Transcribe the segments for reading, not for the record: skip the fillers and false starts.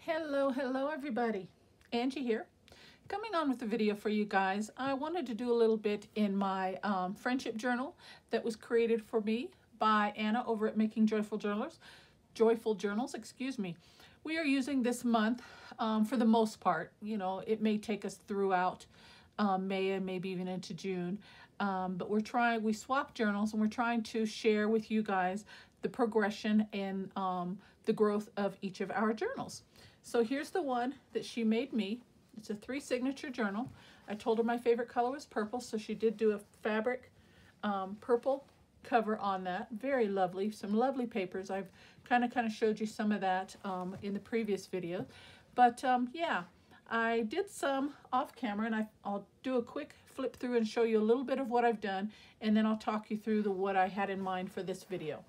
Hello everybody. Angie here. Coming on with a video for you guys. I wanted to do a little bit in my friendship journal that was created for me by Anna over at Making Joyful Journals, excuse me. We are using this month for the most part. You know, it may take us throughout May and maybe even into June. But we swap journals and we're trying to share with you guys the progression and the growth of each of our journals. So here's the one that she made me. It's a 3-signature journal. I told her my favorite color was purple, so she did do a fabric purple cover on that. Very lovely, some lovely papers. I've kind of showed you some of that in the previous video. But yeah, I did some off camera, and I'll do a quick flip through and show you a little bit of what I've done, and then I'll talk you through what I had in mind for this video.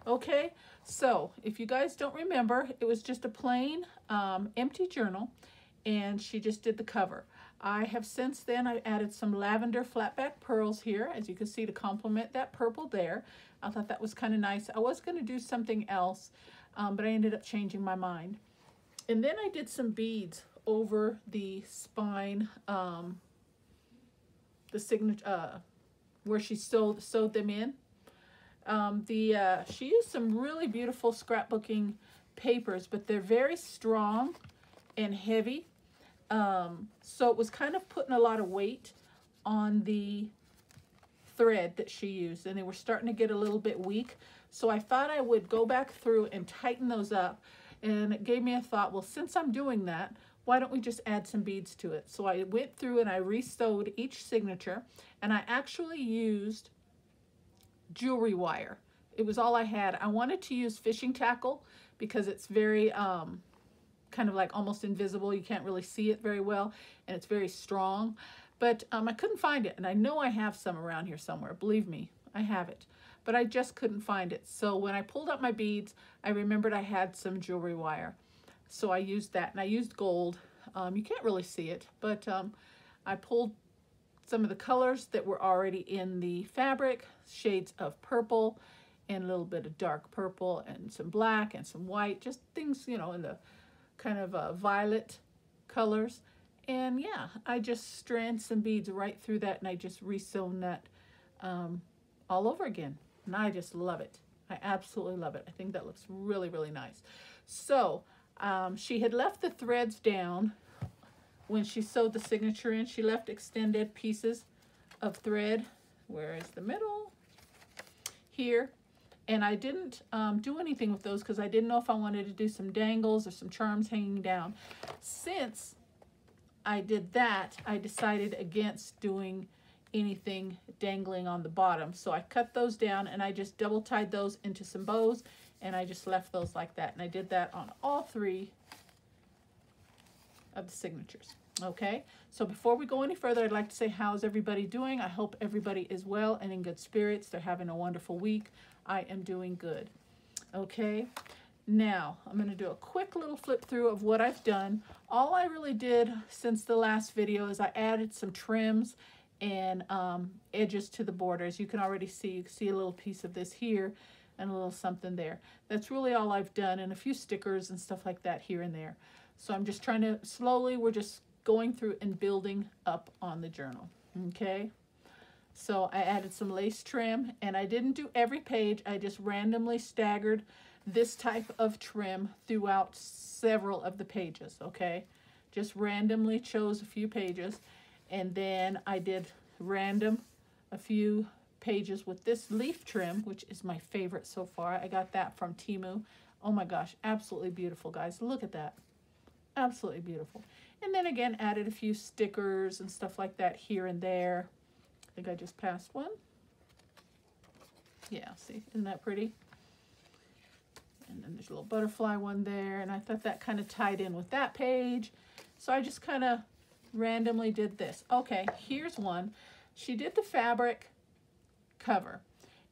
Okay, so if you guys don't remember, it was just a plain empty journal, and she just did the cover. I have since then, I added some lavender flatback pearls here, as you can see, to complement that purple there. I thought that was kind of nice. I was going to do something else, but I ended up changing my mind. And then I did some beads over the spine, the signature, where she sewed them in. She used some really beautiful scrapbooking papers, but they're very strong and heavy. So it was kind of putting a lot of weight on the thread that she used, and they were starting to get a little bit weak. So I thought I would go back through and tighten those up, and it gave me a thought, well, since I'm doing that, why don't we just add some beads to it? So I went through and I re-sewed each signature, and I actually used jewelry wire. It was all I had. I wanted to use fishing tackle because it's very kind of like almost invisible. You can't really see it very well, and it's very strong. But I couldn't find it, and I know I have some around here somewhere. Believe me, I have it. But I just couldn't find it. So when I pulled out my beads, I remembered I had some jewelry wire. So I used that, and I used gold. You can't really see it, but I pulled some of the colors that were already in the fabric, shades of purple and a little bit of dark purple and some black and some white, just things, you know, in the kind of violet colors. And yeah, I just strand some beads right through that, and I just re-sewn that all over again. And I just love it. I absolutely love it. I think that looks really, really nice. So she had left the threads down when she sewed the signature in. She left extended pieces of thread. Where is the middle? Here. And I didn't do anything with those because I didn't know if I wanted to do some dangles or some charms hanging down. Since I did that, I decided against doing anything dangling on the bottom. So I cut those down, and I just double tied those into some bows, and I just left those like that. And I did that on all 3 of the signatures. Okay, so before we go any further, I'd like to say, how's everybody doing? I hope everybody is well and in good spirits. They're having a wonderful week. I am doing good. Okay, now I'm going to do a quick little flip through of what I've done. All I really did since the last video is I added some trims and edges to the borders. You can already see, you can see a little piece of this here and a little something there. That's really all I've done, and a few stickers and stuff like that here and there. So I'm just trying to slowly, we're just going through and building up on the journal. Okay, so I added some lace trim, and I didn't do every page. I just randomly staggered this type of trim throughout several of the pages. Okay, just randomly chose a few pages, and then I did a few pages with this leaf trim, which is my favorite so far. I got that from Temu. Oh my gosh, absolutely beautiful, guys. Look at that. Absolutely beautiful. And then again, added a few stickers and stuff like that here and there. I think I just passed one. Yeah, see, isn't that pretty? And then there's a little butterfly one there, and I thought that kind of tied in with that page. So I just kind of randomly did this. Okay, here's one. She did the fabric cover,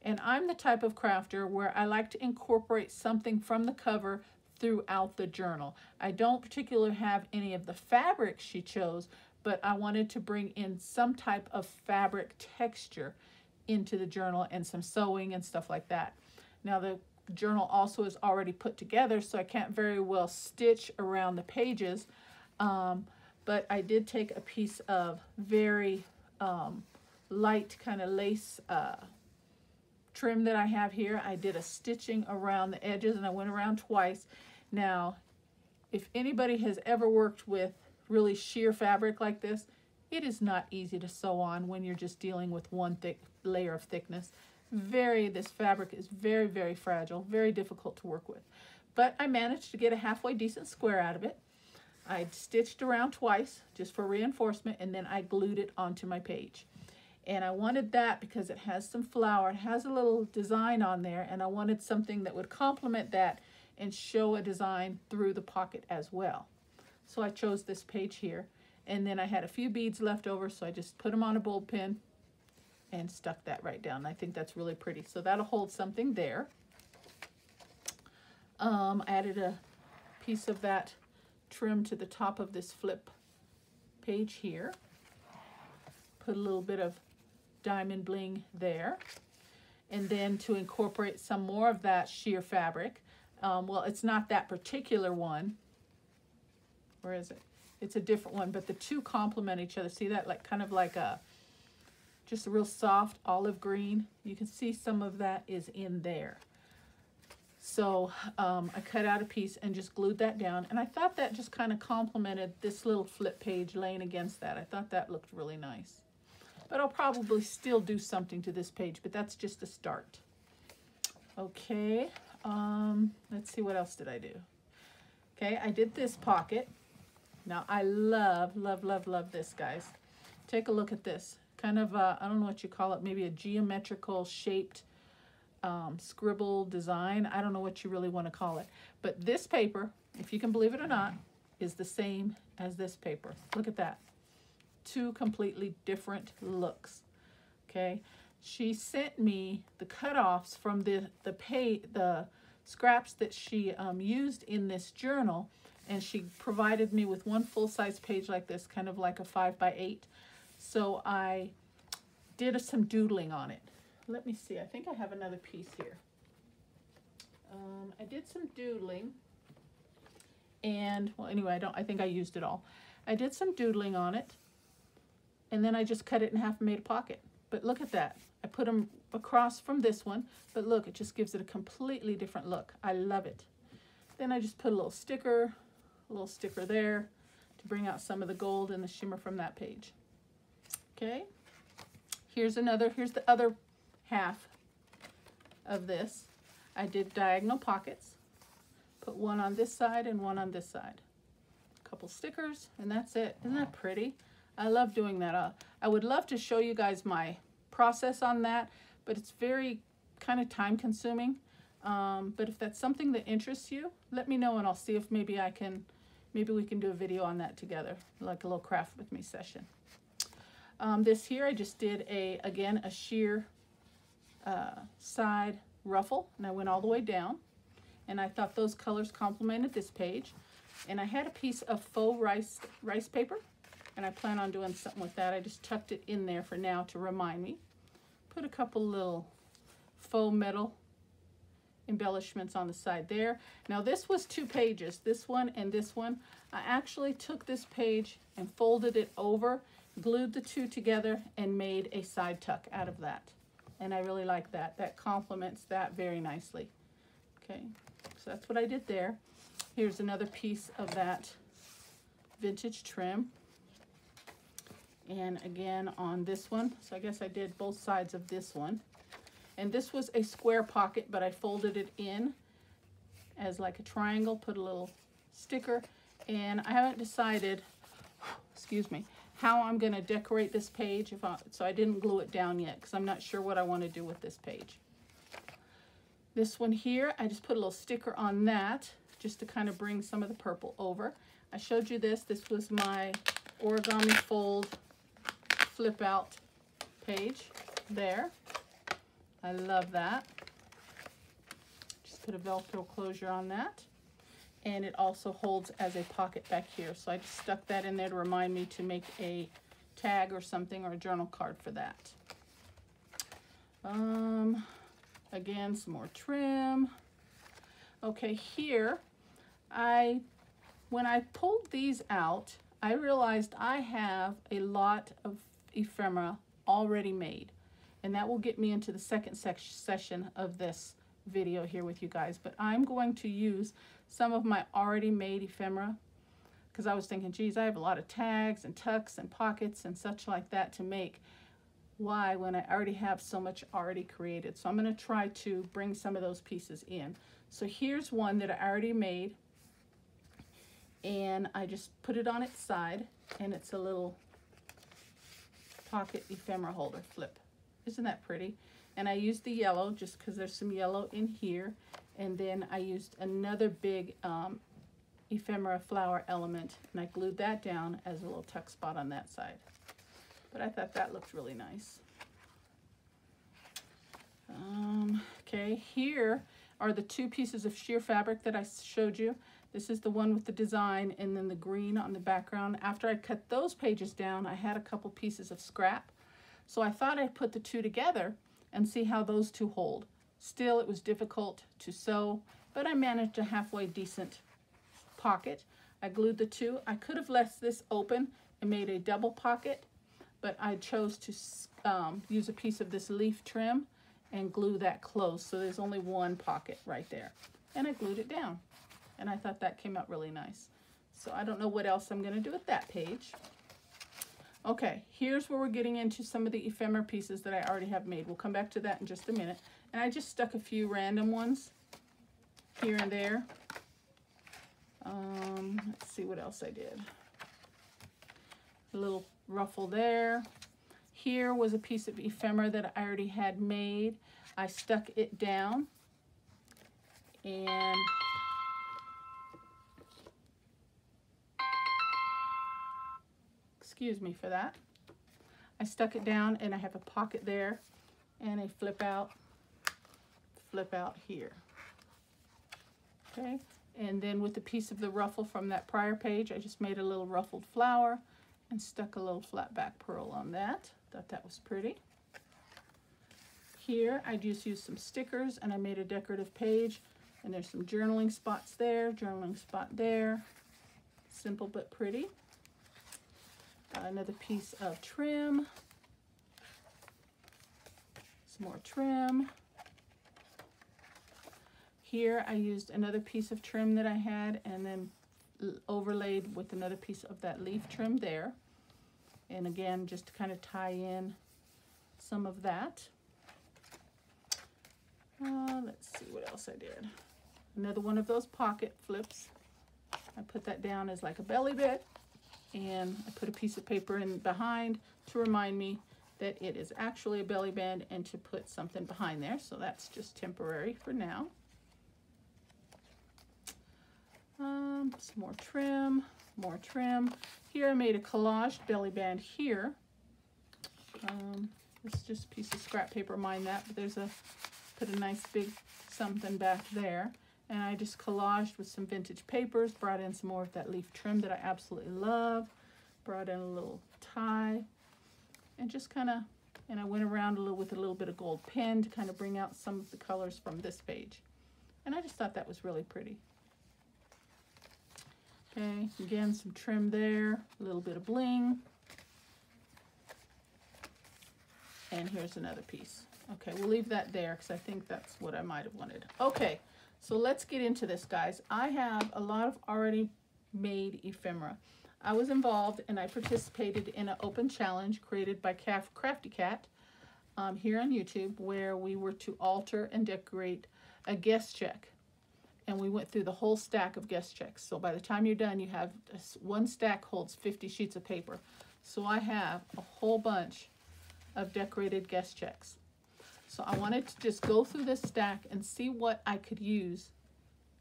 and I'm the type of crafter where I like to incorporate something from the cover throughout the journal. I don't particularly have any of the fabric she chose, but I wanted to bring in some type of fabric texture into the journal and some sewing and stuff like that. Now the The journal also is already put together, so I can't very well stitch around the pages. But I did take a piece of very light kind of lace trim that I have here. I did a stitching around the edges, and I went around twice. Now, if anybody has ever worked with really sheer fabric like this, it is not easy to sew on when you're just dealing with one thick layer of thickness. This fabric is very, very fragile, very difficult to work with. But I managed to get a halfway decent square out of it. I stitched around twice just for reinforcement, and then I glued it onto my page. And I wanted that because it has some flower, it has a little design on there, and I wanted something that would complement that and show a design through the pocket as well. So I chose this page here, and then I had a few beads left over, so I just put them on a bold pin and stuck that right down. I think that's really pretty. So that'll hold something there. I added a piece of that trim to the top of this flip page here. Put a little bit of diamond bling there. And then to incorporate some more of that sheer fabric, well, it's not that particular one. Where is it? It's a different one, but the two complement each other. See that? Like kind of like a just a real soft olive green. You can see some of that is in there. So I cut out a piece and just glued that down, and I thought that just kind of complemented this little flip page laying against that. I thought that looked really nice. But I'll probably still do something to this page, but that's just a start. Okay, let's see, what else did I do? Okay, I did this pocket. Now I love, love, love, love this, guys. Take a look at this. Kind of, I don't know what you call it, maybe a geometrical shaped scribble design. I don't know what you really want to call it. But this paper, if you can believe it or not, is the same as this paper. Look at that. Two completely different looks. Okay, she sent me the cutoffs from the scraps that she used in this journal, and she provided me with one full-size page like this, kind of like a 5x8. So I did some doodling on it. Let me see, I think I have another piece here. I did some doodling, and well, anyway, I think I used it all. I did some doodling on it, and then I just cut it in half and made a pocket. But look at that. I put them across from this one, but look, it just gives it a completely different look. I love it. Then I just put a little sticker there to bring out some of the gold and the shimmer from that page. Okay, here's the other half of this. I did diagonal pockets, put one on this side and one on this side. A couple stickers, and that's it. Isn't that pretty? I love doing that. I would love to show you guys my process on that, but it's very kind of time consuming. But if that's something that interests you, let me know, and I'll see if maybe we can do a video on that together, like a little craft with me session. This here, I just did again a sheer side ruffle, and I went all the way down, and I thought those colors complemented this page. And I had a piece of faux rice paper, and I plan on doing something with that. I just tucked it in there for now to remind me. Put a couple little faux metal embellishments on the side there. Now this was 2 pages, this one and this one. I actually took this page and folded it over, glued the two together, and made a side tuck out of that. And I really like that. That complements that very nicely. Okay, so that's what I did there. Here's another piece of that vintage trim. And again on this one, so I guess I did both sides of this one. And this was a square pocket, but I folded it in as like a triangle, put a little sticker, and I haven't decided, excuse me, how I'm going to decorate this page, so I didn't glue it down yet because I'm not sure what I want to do with this page. This one here, I just put a little sticker on that just to kind of bring some of the purple over. I showed you this. This was my origami fold flip out page there. I love that. Just put a Velcro closure on that. And it also holds as a pocket back here. So I just stuck that in there to remind me to make a tag or something, or a journal card for that. Again, some more trim. Okay, here, when I pulled these out, I realized I have a lot of ephemera already made. And that will get me into the second session of this video here with you guys. But I'm going to use some of my already made ephemera, because I was thinking, geez, I have a lot of tags and tucks and pockets and such like that to make. Why, when I already have so much already created? So I'm going to try to bring some of those pieces in. So here's one that I already made, and I just put it on its side, and it's a little pocket ephemera holder flip. Isn't that pretty? And I used the yellow just because there's some yellow in here, and then I used another big ephemera flower element, and I glued that down as a little tuck spot on that side. But I thought that looked really nice. Okay, here are the two pieces of sheer fabric that I showed you. This is the one with the design and then the green on the background. After I cut those pages down, I had a couple pieces of scrap. So I thought I'd put the two together and see how those two hold. Still, it was difficult to sew, but I managed a halfway decent pocket. I glued the two. I could have left this open and made a double pocket, but I chose to use a piece of this leaf trim and glue that closed, so there's only one pocket right there. And I glued it down, and I thought that came out really nice. So I don't know what else I'm going to do with that page. Okay, here's where we're getting into some of the ephemera pieces that I already have made. We'll come back to that in just a minute. And I just stuck a few random ones here and there. Let's see what else I did. A little ruffle there. Here was a piece of ephemera that I already had made. I stuck it down, and excuse me for that. I stuck it down, and I have a pocket there and a flip out here. Okay, and then with the piece of the ruffle from that prior page, I just made a little ruffled flower and stuck a little flat back pearl on that. Thought that was pretty. Here I just used some stickers, and I made a decorative page, and there's some journaling spots there, journaling spot there. Simple but pretty. Another piece of trim, some more trim. Here I used another piece of trim that I had, and then overlaid with another piece of that leaf trim there. And again, just to kind of tie in some of that. Let's see what else I did. Another one of those pocket flips. I put that down as like a belly bit, and I put a piece of paper in behind to remind me that it is actually a belly band and to put something behind there. So that's just temporary for now. Some more trim, more trim. Here I made a collaged belly band here. It's just a piece of scrap paper, mind that, but there's put a nice big something back there. And I just collaged with some vintage papers, brought in some more of that leaf trim that I absolutely love, brought in a little tie, and just kind of, and I went around a little with a little bit of gold pen to kind of bring out some of the colors from this page. And I just thought that was really pretty. Okay, again, some trim there, a little bit of bling. And here's another piece. Okay, we'll leave that there because I think that's what I might have wanted. Okay, so let's get into this, guys. I have a lot of already made ephemera. I was involved and I participated in an open challenge created by Crafty Cat here on YouTube, where we were to alter and decorate a guest check. And we went through the whole stack of guest checks. So by the time you're done, you have one stack holds 50 sheets of paper. So I have a whole bunch of decorated guest checks. So I wanted to just go through this stack and see what I could use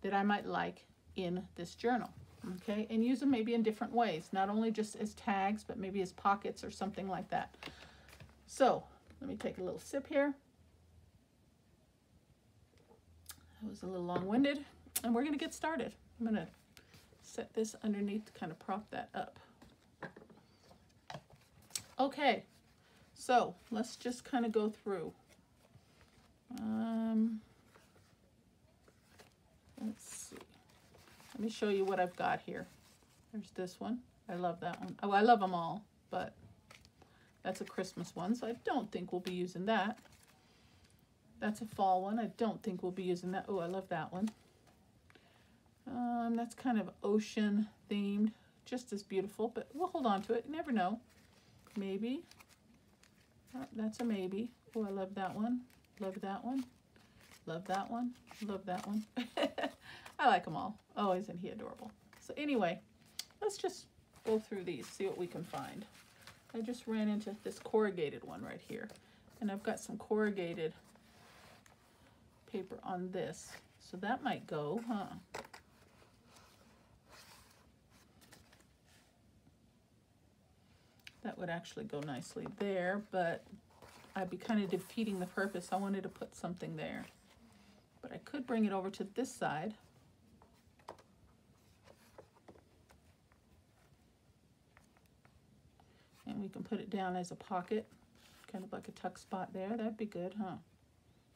that I might like in this journal. Okay, and use them maybe in different ways, not only just as tags, but maybe as pockets or something like that. So let me take a little sip here. That was a little long-winded, and we're going to get started. I'm going to set this underneath to kind of prop that up. Okay, so let's just kind of go through. let's see. Let me show you what I've got here. There's this one. I love that one. Oh, I love them all, but that's a Christmas one, so I don't think we'll be using that. That's a fall one. I don't think we'll be using that. Oh, I love that one. That's kind of ocean themed, just as beautiful, but we'll hold on to it. You never know. Maybe. Oh, that's a maybe. Oh, I love that one. Love that one. Love that one. Love that one. I like them all. Oh, isn't he adorable? So anyway, let's just go through these, see what we can find. I just ran into this corrugated one right here. And I've got some corrugated paper on this. So that might go, huh? That would actually go nicely there, but I'd be kind of defeating the purpose. I wanted to put something there. But I could bring it over to this side. And we can put it down as a pocket, kind of like a tuck spot there. That'd be good, huh?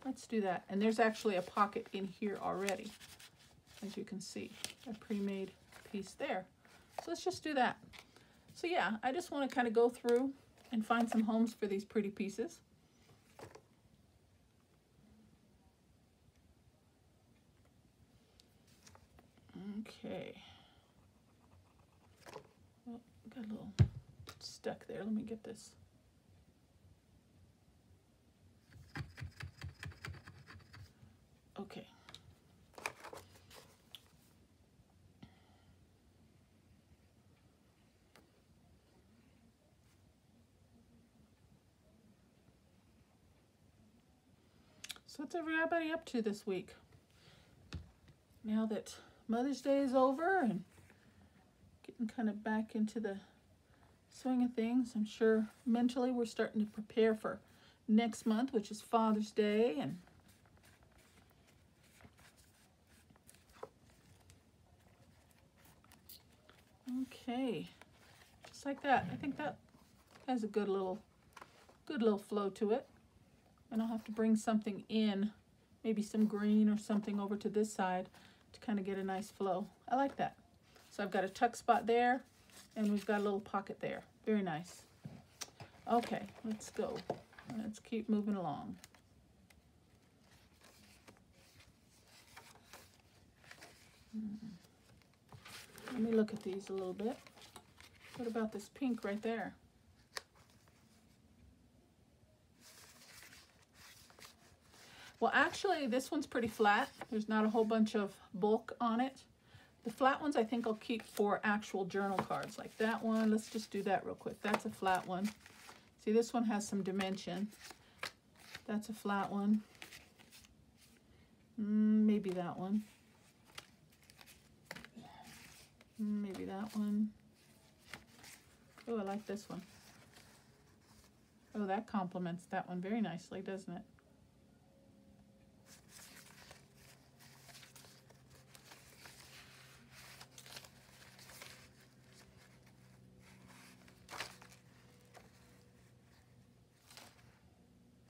Let's do that. And there's actually a pocket in here already, as you can see, a pre-made piece there. So let's just do that. So yeah, I just want to kind of go through and find some homes for these pretty pieces. Okay. Well, got a little stuck there. Let me get this. Okay. So what's everybody up to this week? Now that Mother's Day is over and getting kind of back into the swing of things, I'm sure mentally we're starting to prepare for next month, which is Father's Day. And okay, just like that. I think that has a good little flow to it. And I'll have to bring something in, maybe some green or something over to this side to kind of get a nice flow. I like that. So I've got a tuck spot there, and we've got a little pocket there. Very nice. Okay, let's go. Let's keep moving along. Let me look at these a little bit. What about this pink right there? Well, actually, this one's pretty flat. There's not a whole bunch of bulk on it. The flat ones I think I'll keep for actual journal cards, like that one. Let's just do that real quick. That's a flat one. See, this one has some dimension. That's a flat one. Maybe that one. Maybe that one. Oh, I like this one. Oh, that complements that one very nicely, doesn't it?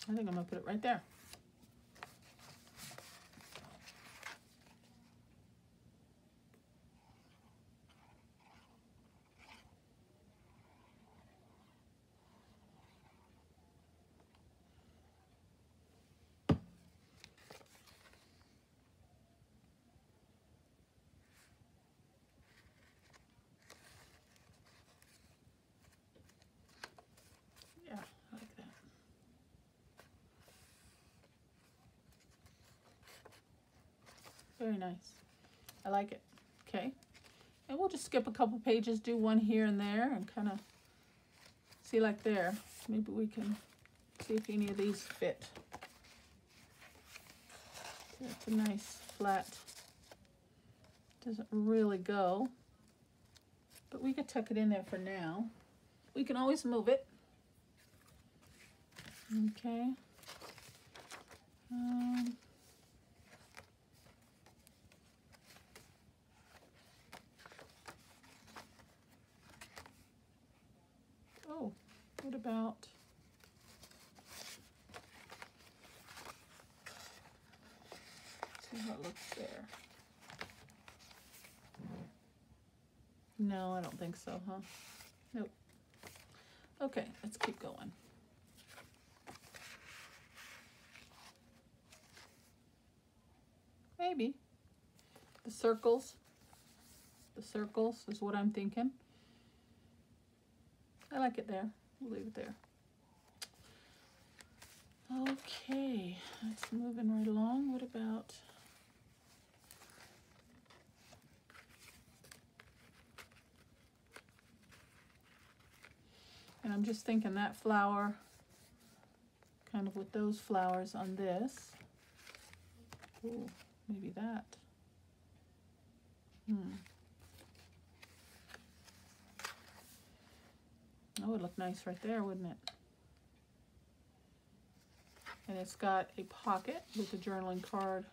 I think I'm going to put it right there. Yeah, I like that. Very nice. I like it. Okay. And we'll just skip a couple pages, do one here and there, and kind of see like there. Maybe we can see if any of these fit. That's a nice flat. Doesn't really go, but we could tuck it in there for now. We can always move it. Okay. Oh, what about see how it looks there. No, I don't think so, huh? Nope. Okay, let's keep going. Maybe. The circles is what I'm thinking. I like it there. We'll leave it there. Okay, let's moving right along. What about and I'm just thinking that flower kind of with those flowers on this. Ooh, maybe that. That would look nice right there, wouldn't it? And it's got a pocket with a journaling card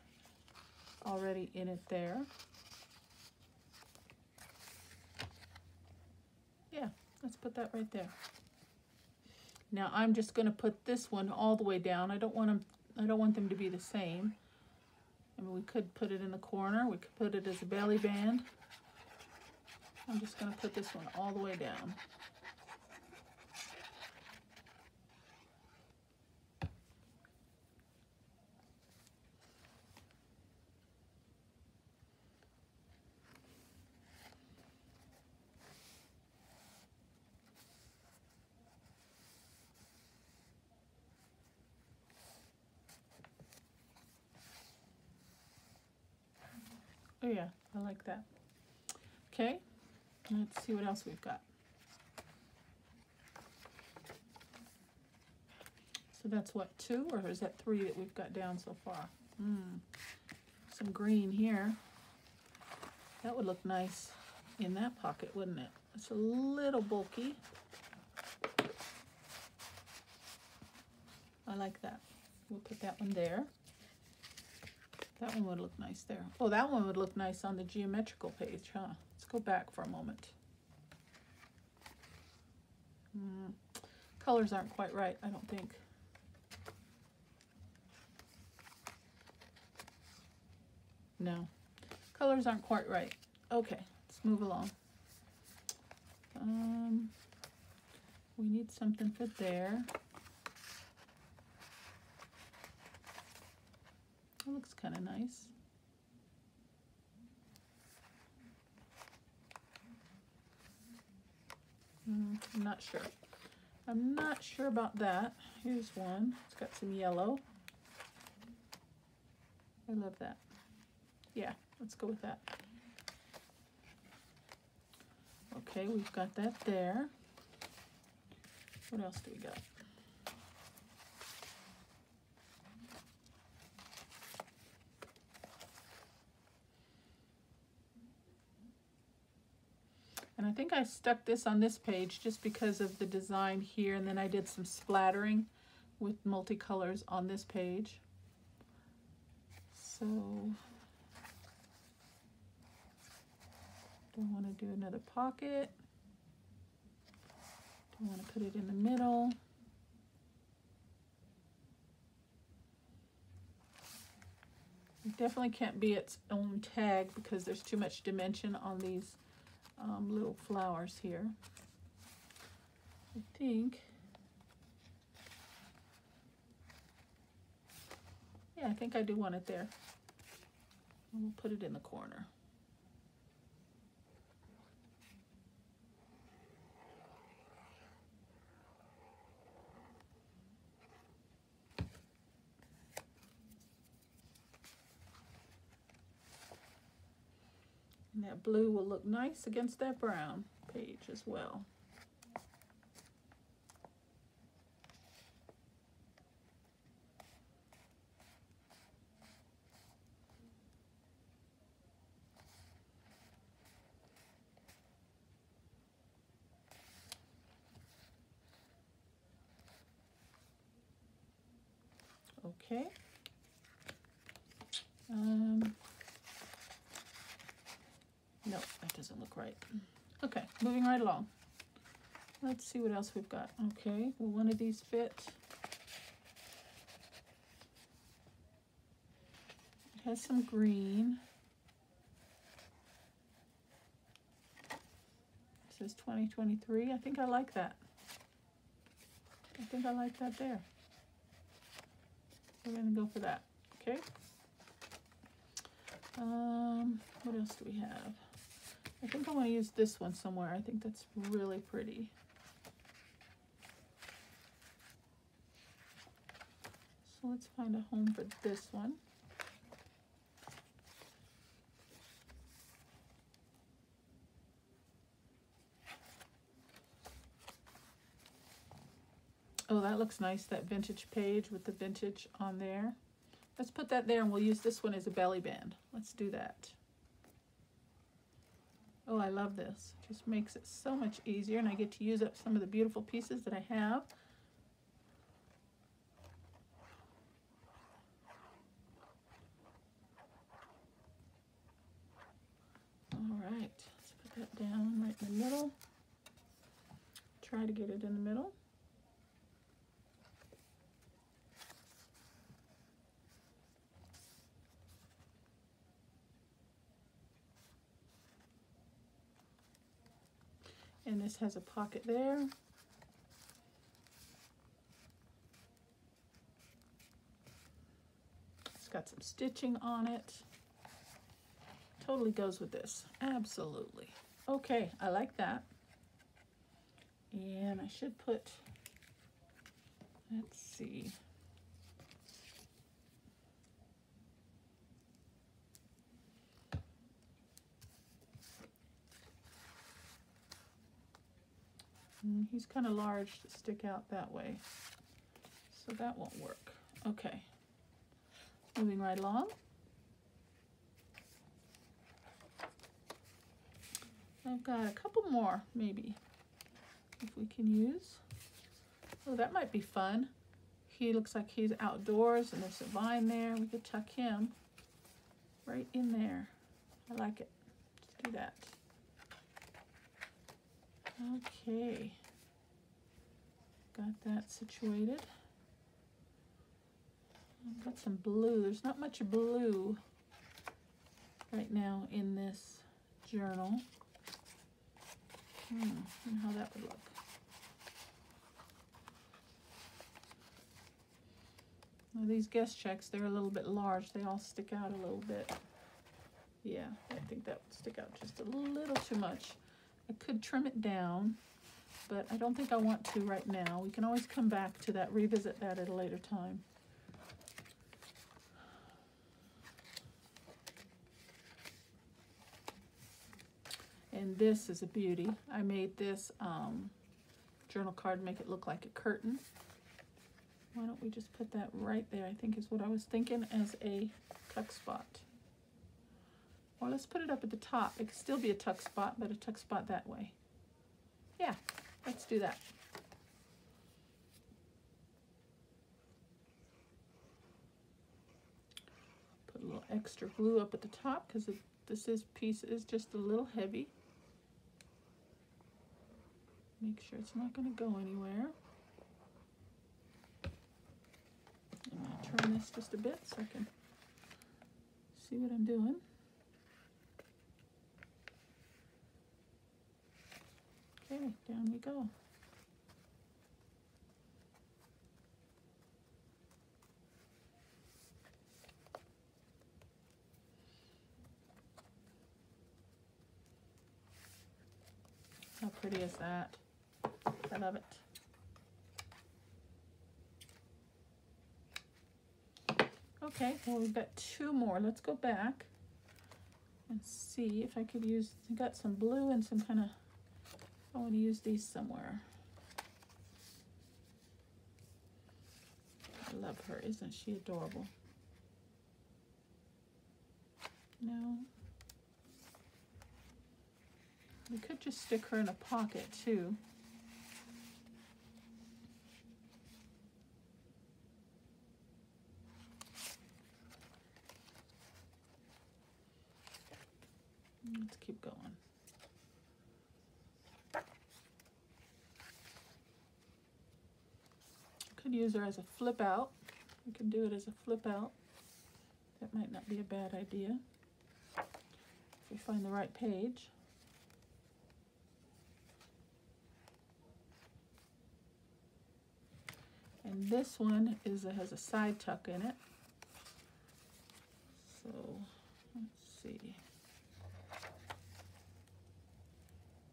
already in it there. Yeah, let's put that right there. Now I'm just going to put this one all the way down. I don't want them to be the same. I mean, we could put it in the corner. We could put it as a belly band. I'm just going to put this one all the way down. Oh yeah, I like that. Okay, let's see what else we've got. So that's what, 2 or is that 3 that we've got down so far? Some green here. That would look nice in that pocket, wouldn't it? It's a little bulky. I like that. We'll put that one there. That one would look nice there. Oh, that one would look nice on the geometrical page, huh? Let's go back for a moment. Colors aren't quite right, I don't think. No, colors aren't quite right. Okay, let's move along. We need something for there. That looks kind of nice. I'm not sure. I'm not sure about that. Here's one. It's got some yellow. I love that. Yeah, let's go with that. Okay, we've got that there. What else do we got? And I think I stuck this on this page just because of the design here, and then I did some splattering with multicolors on this page. So, don't want to do another pocket. Don't want to put it in the middle. It definitely can't be its own tag because there's too much dimension on these little flowers here. I think, yeah, I think I do want it there. And we'll put it in the corner. And that blue will look nice against that brown page as well. Okay. No, that doesn't look right. Okay, moving right along. Let's see what else we've got. Okay, will one of these fit? It has some green. says 2023. I think I like that. I think I like that there. We're going to go for that. Okay. What else do we have? I think I want to use this one somewhere. I think that's really pretty. So let's find a home for this one. Oh, that looks nice, that vintage page with the vintage on there. Let's put that there, and we'll use this one as a belly band. Let's do that. Oh, I love this. Just makes it so much easier, and I get to use up some of the beautiful pieces that I have. All right, let's put that down right in the middle. Try to get it in the middle. And this has a pocket there. It's got some stitching on it. Totally goes with this, absolutely. Okay, I like that. And I should put, let's see. He's kind of large to stick out that way, so that won't work. Okay, moving right along. I've got a couple more, maybe, if we can use. Oh, that might be fun. He looks like he's outdoors, and there's a vine there. We could tuck him right in there. I like it. Let's do that. Okay, got that situated. I've got some blue. There's not much blue right now in this journal. And how that would look. Now these guest checks, they're a little bit large. They all stick out a little bit. Yeah, I think that would stick out just a little too much. I could trim it down, but I don't think I want to right now. We can always come back to that, revisit that at a later time. And this is a beauty. I made this journal card, make it look like a curtain. Why don't we just put that right there, I think is what I was thinking, as a tuck spot. Or let's put it up at the top. It could still be a tuck spot, but a tuck spot that way. Yeah, let's do that. Put a little extra glue up at the top because this piece is just a little heavy. Make sure it's not going to go anywhere. I'm going to turn this just a bit so I can see what I'm doing. Okay, down we go. How pretty is that? I love it. Okay, well, we've got two more. Let's go back and see if I could use, I got some blue and some kind of, I want to use these somewhere. I love her. Isn't she adorable? No. We could just stick her in a pocket too. Let's keep going. Could use her as a flip out. We can do it as a flip out. That might not be a bad idea if we find the right page. And this one has a side tuck in it. So let's see.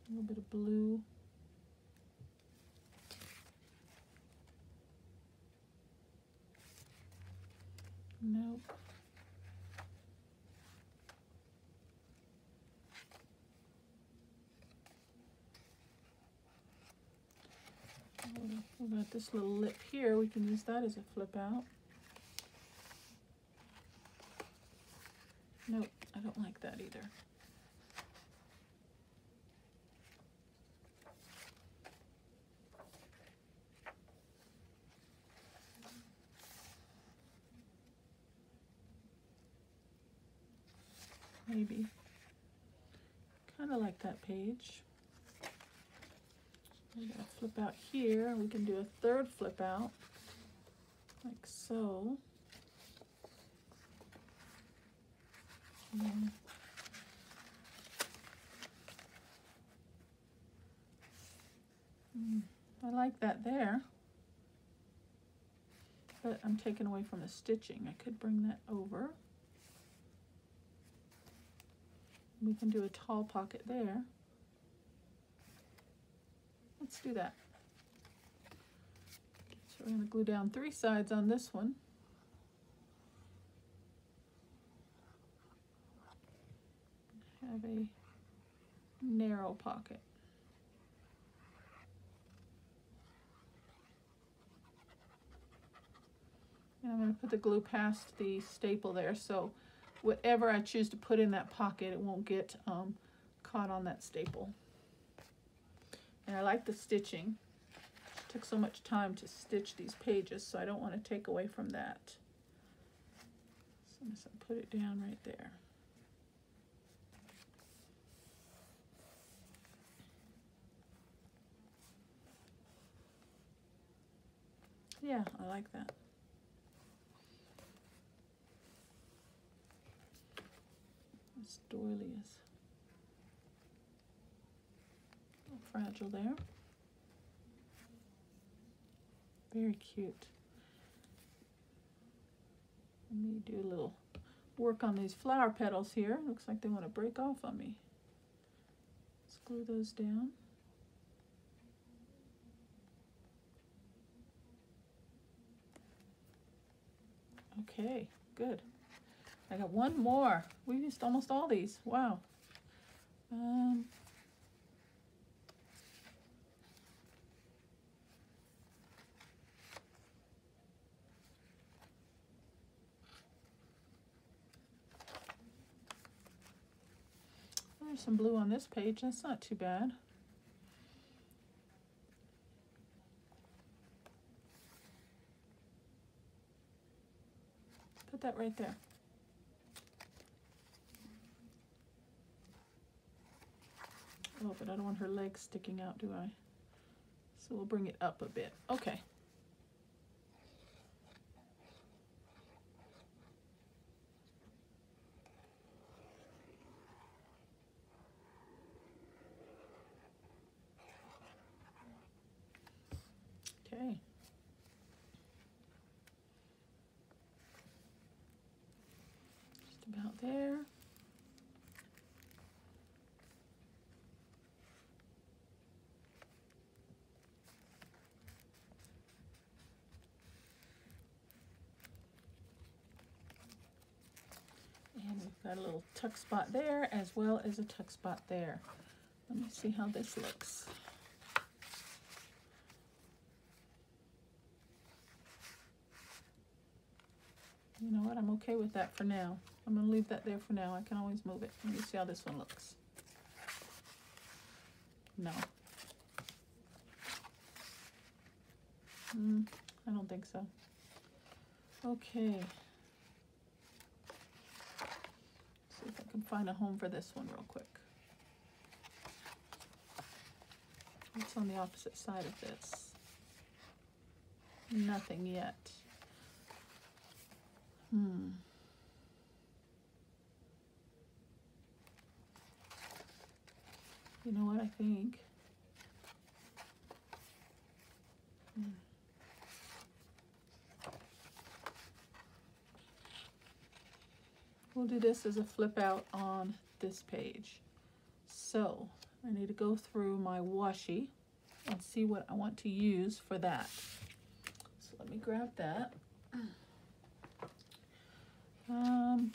A little bit of blue. Nope. What about this little lip here? We can use that as a flip out. Nope, I don't like that either. Maybe. Kind of like that page. We got a flip out here. We can do a third flip out, like so. And I like that there, but I'm taking away from the stitching. I could bring that over. We can do a tall pocket there. Let's do that. So we're going to glue down 3 sides on this one. Have a narrow pocket. And I'm going to put the glue past the staple there, so whatever I choose to put in that pocket, it won't get caught on that staple. And I like the stitching. It took so much time to stitch these pages, so I don't want to take away from that. So I'm just going to put it down right there. Yeah, I like that. This doily is a little fragile there. Very cute. Let me do a little work on these flower petals here. Looks like they want to break off on me. Let's glue those down. Okay, good. I got one more. We used almost all these. Wow. There's some blue on this page. That's not too bad. Put that right there. Oh, but I don't want her legs sticking out, do I? So we'll bring it up a bit. Okay. Okay. Just about there. And we've got a little tuck spot there as well as a tuck spot there. Let me see how this looks. You know what? I'm okay with that for now. I'm going to leave that there for now. I can always move it. Let me see how this one looks. No. I don't think so. Okay. See if I can find a home for this one real quick. What's on the opposite side of this? Nothing yet. You know what I think? we'll do this as a flip out on this page. So I need to go through my washi and see what I want to use for that. So let me grab that.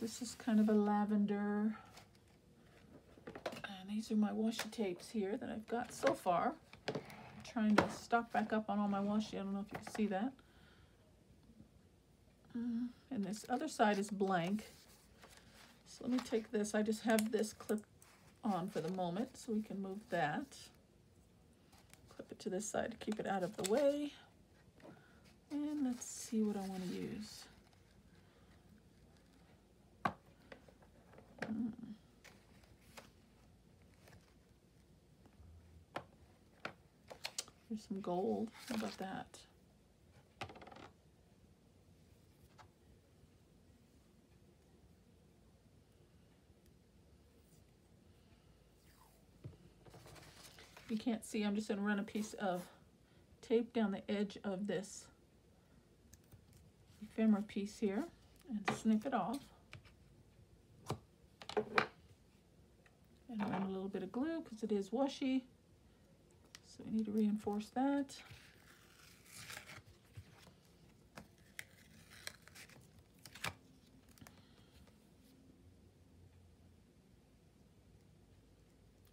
This is kind of a lavender. And these are my washi tapes here that I've got so far. I'm trying to stock back up on all my washi. I don't know if you can see that. And this other side is blank. So let me take this. I just have this clip on for the moment, so we can move that. Clip it to this side to keep it out of the way. And let's see what I want to use. Here's some gold. How about that? You can't see, I'm just going to run a piece of tape down the edge of this ephemera piece here and snip it off. And run a little bit of glue because it is washi. So we need to reinforce that.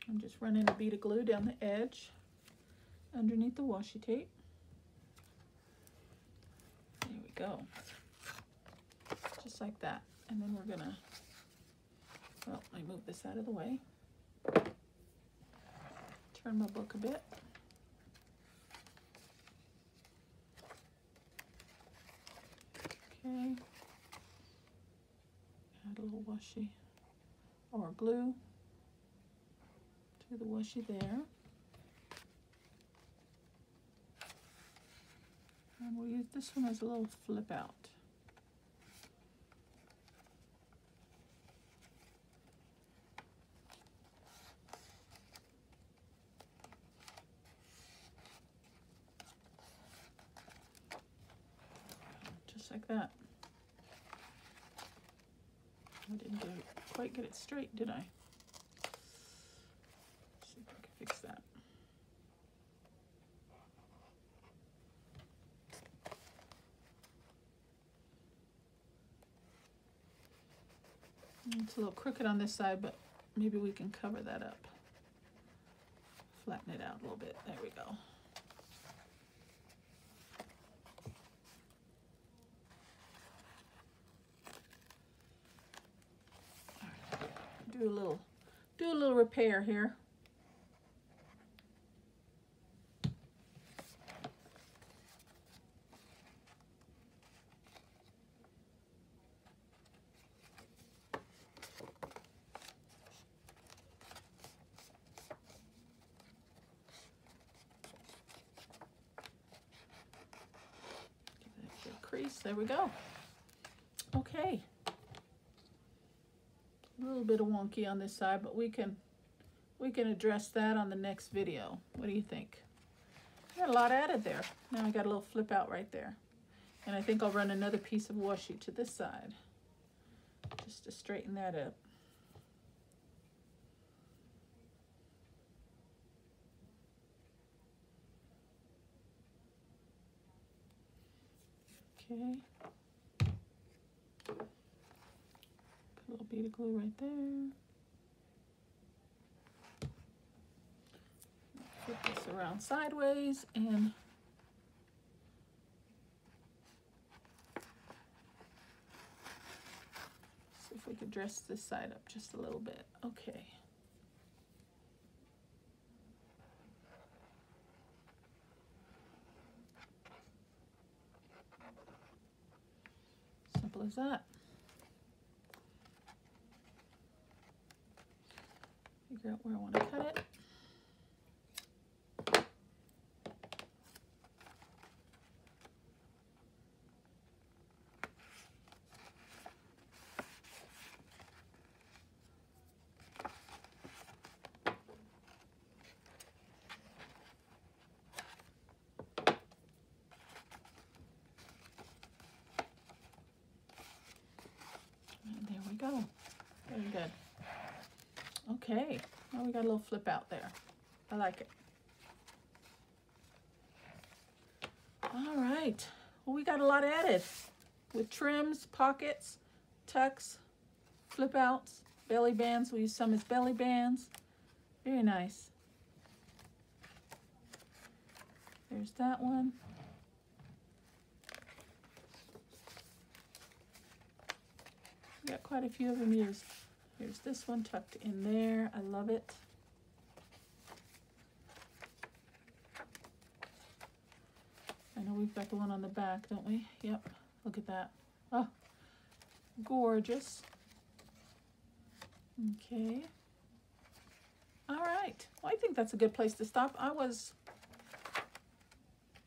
I'm just running a bead of glue down the edge underneath the washi tape. There we go. Just like that. And then we're gonna, well, let me move this out of the way. Turn my book a bit. Okay. Add a little washi or glue to the washi there. And we'll use this one as a little flip out. Just like that. I didn't quite get it straight, did I? See if I can fix that. It's a little crooked on this side, but maybe we can cover that up. Flatten it out a little bit. There we go. All right. Do a little repair here. Crease. There we go. Okay. A little bit of wonky on this side, but we can address that on the next video. What do you think? Got a lot added there. Now I got a little flip out right there. And I think I'll run another piece of washi to this side just to straighten that up. Okay. Put a little bead of glue right there. Flip this around sideways and see if we could dress this side up just a little bit. Okay. Simple as that. Figure out where I want to cut it. And there we go. Okay, well, we got a little flip out there. I like it. All right, well, we got a lot added with trims, pockets, tucks, flip outs, belly bands. We use some as belly bands. Very nice. There's that one. We got quite a few of them used. Here's this one tucked in there. I love it. I know we've got the one on the back, don't we? Yep, look at that. Oh, gorgeous. Okay. All right, well, I think that's a good place to stop. I was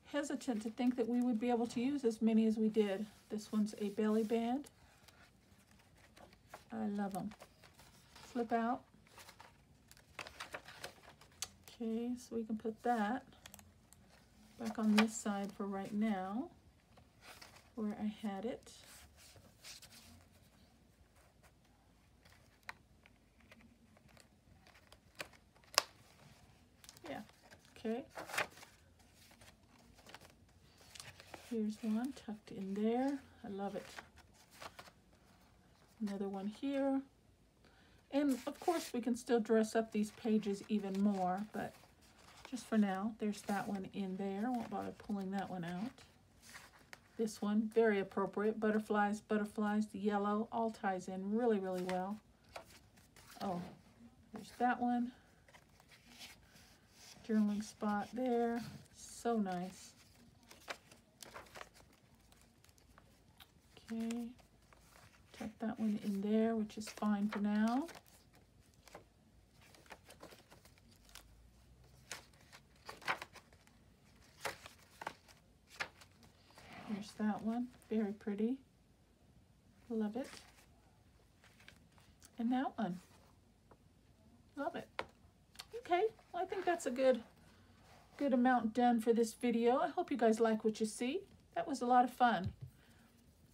hesitant to think that we would be able to use as many as we did. This one's a belly band. I love them. Flip out. Okay, so we can put that back on this side for right now, where I had it. Yeah, okay. Here's one tucked in there. I love it. Another one here. And of course we can still dress up these pages even more, but just for now, there's that one in there. Won't bother pulling that one out. This one, very appropriate. Butterflies, butterflies, the yellow, all ties in really, really well. Oh, there's that one. Journaling spot there. So nice. Okay. Tuck that one in there, which is fine for now. Here's that one, very pretty. Love it. And that one. Love it. Okay, well, I think that's a good amount done for this video. I hope you guys like what you see. That was a lot of fun.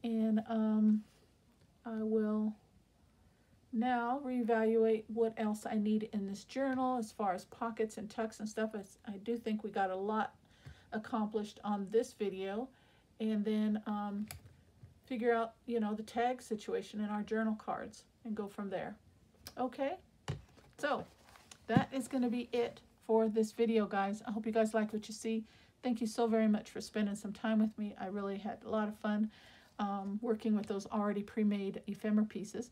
And I will now reevaluate what else I need in this journal as far as pockets and tucks and stuff. I do think we got a lot accomplished on this video. And then figure out, you know, the tag situation in our journal cards and go from there. Okay, so that is going to be it for this video, guys. I hope you guys like what you see. Thank you so very much for spending some time with me. I really had a lot of fun working with those already pre-made ephemera pieces.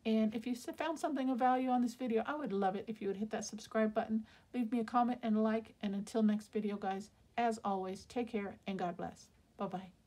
And if you found something of value on this video, I would love it if you would hit that subscribe button, leave me a comment and a like. And until next video, guys, as always, take care and God bless. Bye-bye.